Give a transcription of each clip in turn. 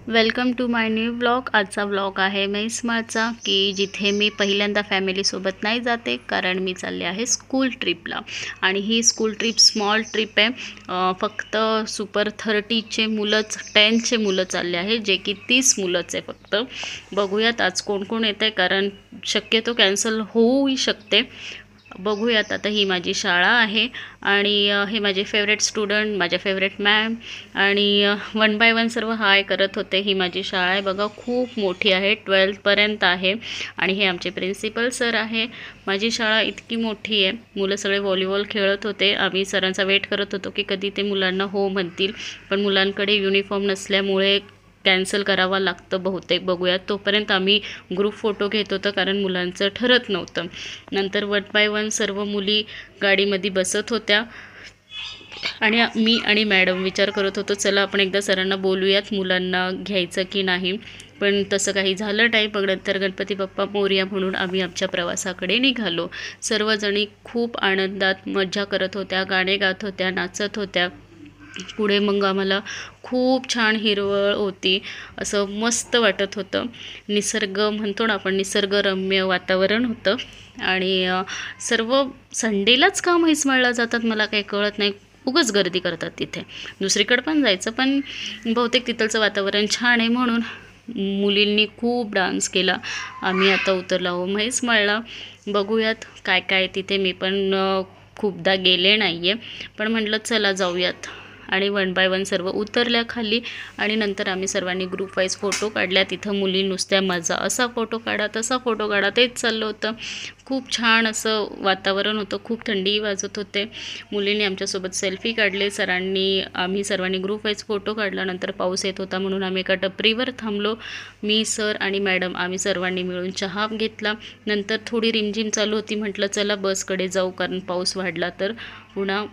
Welcome to my new vlog. आजचा vlog आहे म्हैसमाळचा, की जिथे मी पहिल्यांदा फॅमिलीसोबत नाही जाते, कारण मी चालले आहे स्कूल ट्रिपला। आणि ही स्कूल ट्रिप स्मॉल ट्रिप आहे। फक्त सुपर 30चे मुलंच, 10चे मुलं चालले आहे, जे की 30 मुलंच आहे फक्त। बघूयात आज कोण कोण येत आहे, कारण शक्यतो कॅन्सल होऊही शकते। बघूयात आता। ही माझी शाळा आहे आणि हे माझे फेवरेट स्टुडंट, माझ्या फेवरेट मॅम, आणि 1 बाय 1 सर्व हाय करत होते। ही माझी शाळा आहे बघा, खूप मोठी आहे, 12th पर्यंत आहे। आणि हे आमचे प्रिन्सिपल सर आहे। माझी शाळा इतकी मोठी आहे, मुलं सगळे व्हॉलीबॉल खेळत होते। आम्ही सरांचा वेट करत होतो की कधी ते मुलांना हो म्हणतील, पण मुलांकडे युनिफॉर्म नसल्यामुळे कॅन्सल करावा लागतं बहुतेक। बघूयात, तोपर्यंत आम्ही ग्रुप फोटो घेत होतो, कारण मुलांचं ठरत नव्हतं। नंतर 1 बाय 1 सर्व मुली गाडीमध्ये बसत होत्या आणि मी आणि मॅडम विचार करत होतो, चला आपण एकदा सरांना बोलूयात मुलांना घ्यायचं की नाही, पण तसं काही झालं नाही। मग नंतर गणपती बाप्पा मोरया म्हणून आम्ही आमच्या प्रवासाकडे निघालो। सर्वजणी खूप आनंदात मज्जा करत होत्या, गाणे गात होत्या, नाचत होत्या। पुढे मग आम्हाला खूप छान हिरवळ होती, असं मस्त वाटत होतं। निसर्ग म्हणतो ना आपण, निसर्गरम्य वातावरण होतं। आणि सर्व संडेलाच का म्हैसमाळला जातात मला काही कळत नाही, उगाच गर्दी करतात तिथे। दुसरीकडे पण जायचं, पण बहुतेक तिथलचं वातावरण छान आहे म्हणून मुलींनी खूप डान्स केला। आम्ही आता उतरलो आहो म्हैसमाळला। बघूयात काय काय तिथे, मी पण खूपदा गेले नाही आहे, पण म्हटलं चला जाऊयात। आणि 1 बाय 1 सर्व उतरल्या खाली, आणि नंतर आम्ही सर्वांनी ग्रुप वाईज फोटो काढल्या। तिथं मुली नुसत्या मजा, असा फोटो काढा तसा फोटो काढा, तेच चाललं होतं। खूप छान असं वातावरण होतं, खूप थंडी वाजत होते। मुलींनी आमच्यासोबत सेल्फी काढले, आम्ही सर्वांनी ग्रुप वाईज फोटो काढला। नंतर पाऊस येत होता म्हणून आम्ही एका टपरीवर थांबलो। मी, सर आणि मॅडम आम्ही सर्वांनी मिळून चहा घेतला। नंतर थोडी रिमझिम चालू होती, म्हटलं चला बसकडे जाऊ, कारण पाऊस वाढला तर पुन्हा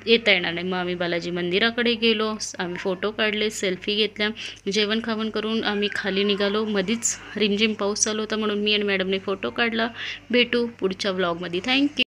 येता येणार नाही। मग आम्ही बालाजी मंदिराकडे गेलो, आम्ही फोटो काढले, सेल्फी घेतल्या, जेवण खावण करून आम्ही खाली निघालो। मधीच रिमझिम पाऊस चालू होता म्हणून मी आणि मॅडमने फोटो काढला। भेटू पुढच्या व्लॉगमध्ये। थँक्यू।